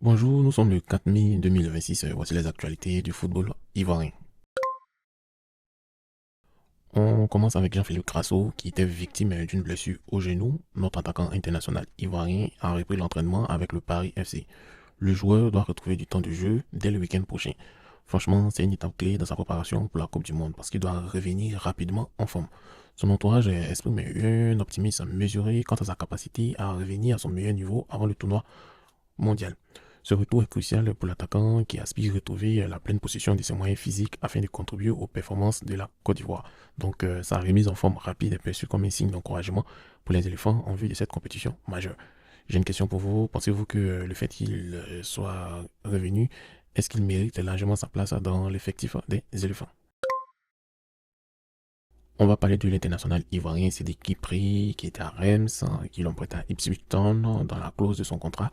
Bonjour, nous sommes le 4 mai 2026. Voici les actualités du football ivoirien. On commence avec Jean-Philippe Crasso, qui était victime d'une blessure au genou. Notre attaquant international ivoirien a repris l'entraînement avec le Paris FC. Le joueur doit retrouver du temps de jeu dès le week-end prochain. Franchement, c'est une étape clé dans sa préparation pour la Coupe du Monde parce qu'il doit revenir rapidement en forme. Son entourage exprime un optimisme mesuré quant à sa capacité à revenir à son meilleur niveau avant le tournoi mondial. Ce retour est crucial pour l'attaquant qui aspire à retrouver la pleine possession de ses moyens physiques afin de contribuer aux performances de la Côte d'Ivoire. Donc sa remise en forme rapide est perçue comme un signe d'encouragement pour les éléphants en vue de cette compétition majeure. J'ai une question pour vous. Pensez-vous que le fait qu'il soit revenu, est-ce qu'il mérite largement sa place dans l'effectif des éléphants? On va parler de l'international ivoirien Sidi Kipri qui était à Reims, qui l'ont prêté à Ipswich Town dans la clause de son contrat.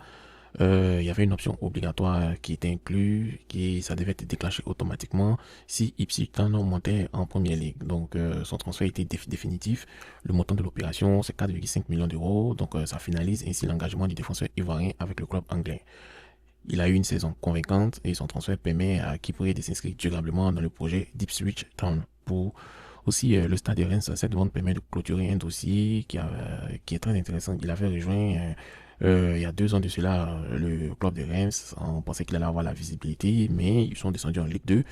Il y avait une option obligatoire qui était inclue, qui ça devait être déclenché automatiquement si Ipswich Town montait en première ligue. Donc son transfert était définitif. Le montant de l'opération c'est 4,5 millions d'euros. Donc ça finalise ainsi l'engagement du défenseur ivoirien avec le club anglais. Il a eu une saison convaincante et son transfert permet à Kipre de s'inscrire durablement dans le projet d'Ipswich Town. Pour aussi le Stade de Reims, cette vente permet de clôturer un dossier qui est très intéressant. Il avait rejoint il y a 2 ans de cela le club de Reims. On pensait qu'il allait avoir la visibilité, mais ils sont descendus en Ligue 2.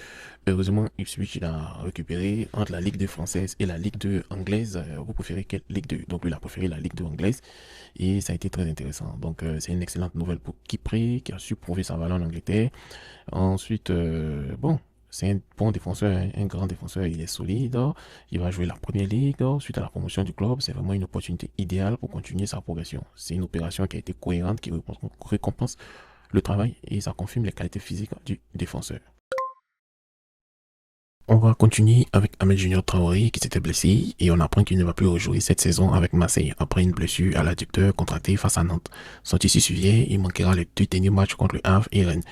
Heureusement, Ipswich il a récupéré entre la Ligue 2 française et la Ligue 2 anglaise. Vous préférez quelle Ligue 2? Donc lui, il a préféré la Ligue 2 anglaise et ça a été très intéressant. Donc c'est une excellente nouvelle pour Kipré qui a su prouver sa valeur en Angleterre. Ensuite, bon, c'est un bon défenseur, un grand défenseur, il est solide. Il va jouer la première ligue. Suite à la promotion du club, c'est vraiment une opportunité idéale pour continuer sa progression. C'est une opération qui a été cohérente, qui récompense le travail et ça confirme les qualités physiques du défenseur. On va continuer avec Ahmed Junior Traoré qui s'était blessé et on apprend qu'il ne va plus rejouer cette saison avec Marseille après une blessure à l'adducteur contractée face à Nantes. Sorti si suivant, il manquera les 2 derniers matchs contre le Havre et Rennes.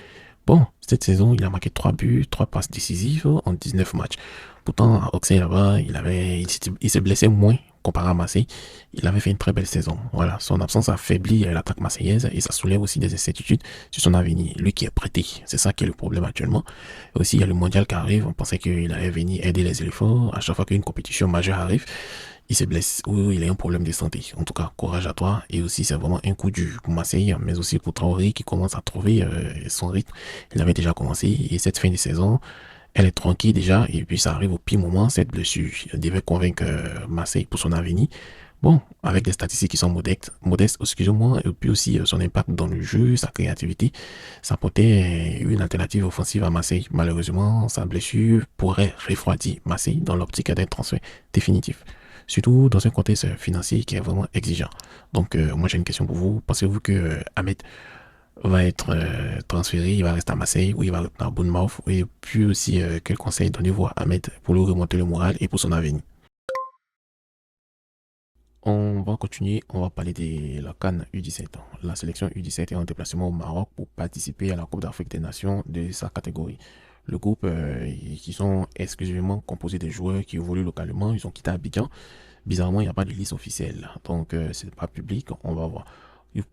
Bon, cette saison, il a marqué 3 buts, 3 passes décisives en 19 matchs. Pourtant, à Auxerre, là-bas, il s'est blessé moins comparé à Marseille. Il avait fait une très belle saison. Voilà, son absence affaiblit l'attaque marseillaise et ça soulève aussi des incertitudes sur son avenir. Lui qui est prêté, c'est ça qui est le problème actuellement. Et aussi, il y a le mondial qui arrive. On pensait qu'il allait venir aider les éléphants. À chaque fois qu'une compétition majeure arrive, il se blesse ou il a un problème de santé. En tout cas, courage à toi. Et aussi, c'est vraiment un coup dur pour Marseille, mais aussi pour Traoré qui commence à trouver son rythme. Il avait déjà commencé et cette fin de saison, elle est tranquille déjà. Et puis, ça arrive au pire moment, cette blessure. Il devait convaincre Marseille pour son avenir. Bon, avec des statistiques qui sont modestes, excusez-moi, et puis aussi son impact dans le jeu, sa créativité, ça portait une alternative offensive à Marseille. Malheureusement, sa blessure pourrait refroidir Marseille dans l'optique d'un transfert définitif. Surtout dans un contexte financier qui est vraiment exigeant. Donc, moi j'ai une question pour vous. Pensez-vous que Ahmed va être transféré, il va rester à Marseille ou il va rester à Bournemouth? Et puis aussi, quel conseil donnez-vous à Ahmed pour lui remonter le moral et pour son avenir? On va continuer, on va parler de la CAN U17. La sélection U17 est en déplacement au Maroc pour participer à la Coupe d'Afrique des Nations de sa catégorie. Le groupe, qui sont exclusivement composés de joueurs qui évoluent localement, ils ont quitté Abidjan. Bizarrement, il n'y a pas de liste officielle, donc c'est pas public, on va voir.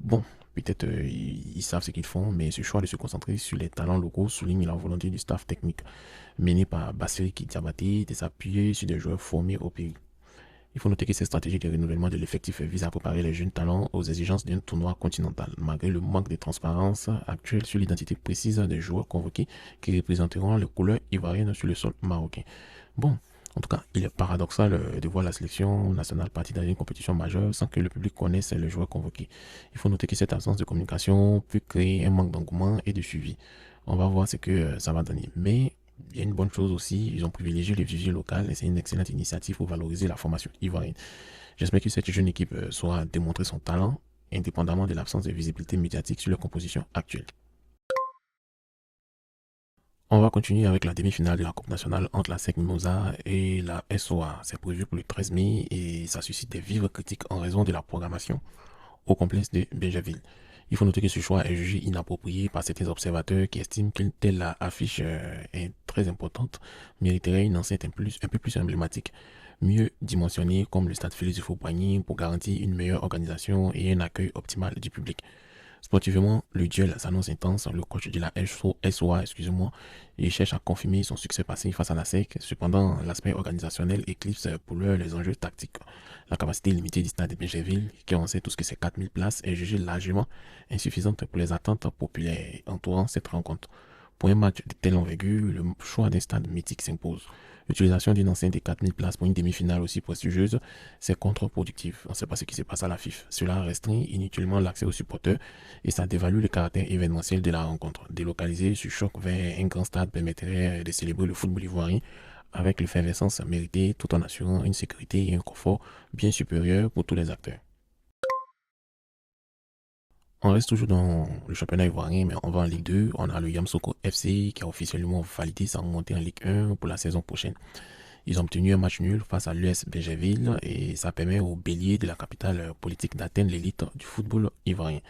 Bon, peut-être ils savent ce qu'ils font, mais ce choix de se concentrer sur les talents locaux souligne la volonté du staff technique mené par Bassiri Diabaté de s'appuyer sur des joueurs formés au pays. Il faut noter que cette stratégie de renouvellement de l'effectif vise à préparer les jeunes talents aux exigences d'un tournoi continental, malgré le manque de transparence actuelle sur l'identité précise des joueurs convoqués qui représenteront les couleurs ivoiriennes sur le sol marocain. Bon, en tout cas, il est paradoxal de voir la sélection nationale partir dans une compétition majeure sans que le public connaisse les joueurs convoqués. Il faut noter que cette absence de communication peut créer un manque d'engouement et de suivi. On va voir ce que ça va donner. Mais il y a une bonne chose aussi, ils ont privilégié les viviers locales et c'est une excellente initiative pour valoriser la formation ivoirienne. J'espère que cette jeune équipe saura démontrer son talent indépendamment de l'absence de visibilité médiatique sur leur composition actuelle. On va continuer avec la demi-finale de la Coupe nationale entre la SEC Mimosa et la SOA. C'est prévu pour le 13 mai et ça suscite des vives critiques en raison de la programmation au complexe de Béjaville. Il faut noter que ce choix est jugé inapproprié par certains observateurs qui estiment qu'une telle affiche est très importante, mériterait une enceinte un peu plus emblématique, mieux dimensionnée comme le stade Félix Houphouët-Boigny pour garantir une meilleure organisation et un accueil optimal du public. Sportivement, le duel s'annonce intense. Le coach de la SOA, excusez-moi, il cherche à confirmer son succès passé face à la SEC. Cependant, l'aspect organisationnel éclipse pour l'heure les enjeux tactiques. La capacité limitée du stade de Bégerville, qui on sait tous que c'est 4000 places, est jugée largement insuffisante pour les attentes populaires entourant cette rencontre. Pour un match de telle envergure, le choix d'un stade mythique s'impose. L'utilisation d'une enceinte de 4000 places pour une demi-finale aussi prestigieuse, c'est contre-productif. On ne sait pas ce qui se passe à la FIF. Cela restreint inutilement l'accès aux supporters et ça dévalue le caractère événementiel de la rencontre. Délocaliser ce choc vers un grand stade permettrait de célébrer le football ivoirien avec l'effervescence méritée tout en assurant une sécurité et un confort bien supérieurs pour tous les acteurs. On reste toujours dans le championnat ivoirien, mais on va en Ligue 2. On a le Yamsoko FC qui a officiellement validé sa montée en Ligue 1 pour la saison prochaine. Ils ont obtenu un match nul face à l'US Bégerville et ça permet au bélier de la capitale politique d'atteindre l'élite du football ivoirien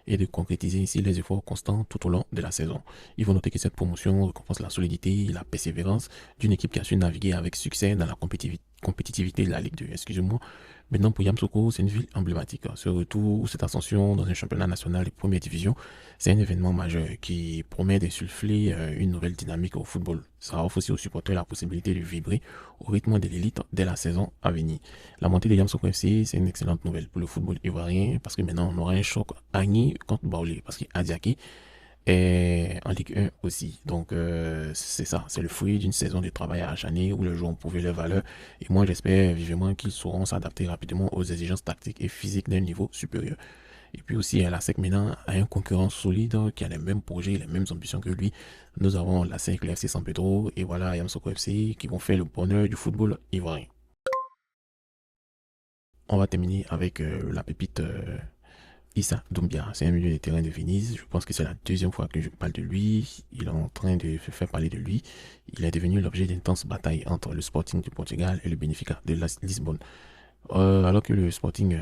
et de concrétiser ici les efforts constants tout au long de la saison. Il faut noter que cette promotion récompense la solidité et la persévérance d'une équipe qui a su naviguer avec succès dans la compétitivité de la Ligue 2. Excusez-moi. Maintenant, pour Yamsoko, c'est une ville emblématique. Ce retour, cette ascension dans un championnat national de première division, c'est un événement majeur qui promet d'insuffler une nouvelle dynamique au football. Ça offre aussi aux supporters la possibilité de vibrer au rythme de l'élite dès la saison à venir. La montée de Yamsoko FC, c'est une excellente nouvelle pour le football ivoirien parce que maintenant, on aura un choc Agni contre Baoulé parce qu'Adiaki est en Ligue 1 aussi. Donc, c'est ça, c'est le fruit d'une saison de travail acharné où les joueurs ont prouvé leur valeur. Et moi, j'espère vivement qu'ils sauront s'adapter rapidement aux exigences tactiques et physiques d'un niveau supérieur. Et puis aussi, la SEC maintenant a un concurrent solide qui a les mêmes projets, les mêmes ambitions que lui. Nous avons la SEC, le FC San Pedro et voilà Yamsoko FC qui vont faire le bonheur du football ivoirien. On va terminer avec la pépite Issa Doumbia. C'est un milieu de terrain de Venise. Je pense que c'est la deuxième fois que je parle de lui. Il est en train de faire parler de lui. Il est devenu l'objet d'intenses batailles entre le Sporting du Portugal et le Benfica de Lisbonne. Alors que le Sporting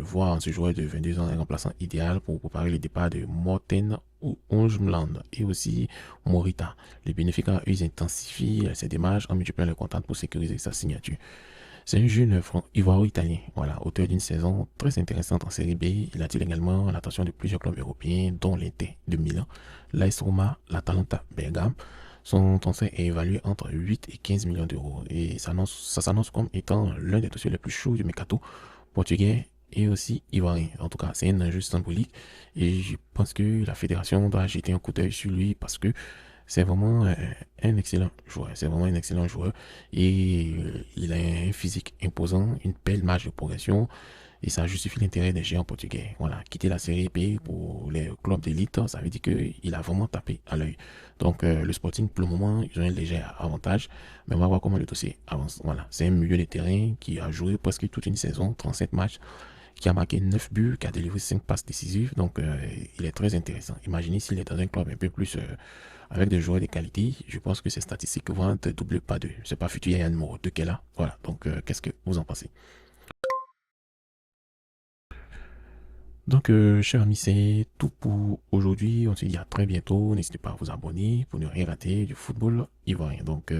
voit en ce joueur de 22 ans un remplaçant idéal pour préparer le départ de Morten ou Ojmland et aussi Morita. Les bénéfices ils intensifient ses démarches en multipliant les contacts pour sécuriser sa signature. C'est un jeune ivoiro-italien, voilà, auteur d'une saison très intéressante en Série B. Il attire également l'attention de plusieurs clubs européens, dont l'Inter de Milan, l'AS Roma, l'Atalanta Bergame. Son transfert est évalué entre 8 et 15 millions d'euros et ça s'annonce comme étant l'un des dossiers les plus chauds du mercato portugais et aussi ivoirien. En tout cas, c'est un enjeu symbolique et je pense que la fédération doit jeter un coup d'œil sur lui parce que c'est vraiment un excellent joueur. C'est vraiment un excellent joueur et il a un physique imposant, une belle marge de progression et ça justifie l'intérêt des géants portugais. Voilà, quitter la série B pour les clubs d'élite, ça veut dire qu'il a vraiment tapé à l'œil. Donc le Sporting, pour le moment, ils ont un léger avantage, mais on va voir comment le dossier avance. Voilà, c'est un milieu de terrain qui a joué presque toute une saison, 37 matchs, qui a marqué 9 buts, qui a délivré 5 passes décisives. Donc il est très intéressant. Imaginez s'il est dans un club un peu plus avec des joueurs de qualité, je pense que ces statistiques vont être doublées par deux. C'est pas futur, il y a un numéro 2 qui est là. Voilà, donc qu'est-ce que vous en pensez? Donc, chers amis, c'est tout pour aujourd'hui. On se dit à très bientôt. N'hésitez pas à vous abonner pour ne rien rater du football ivoirien. Donc,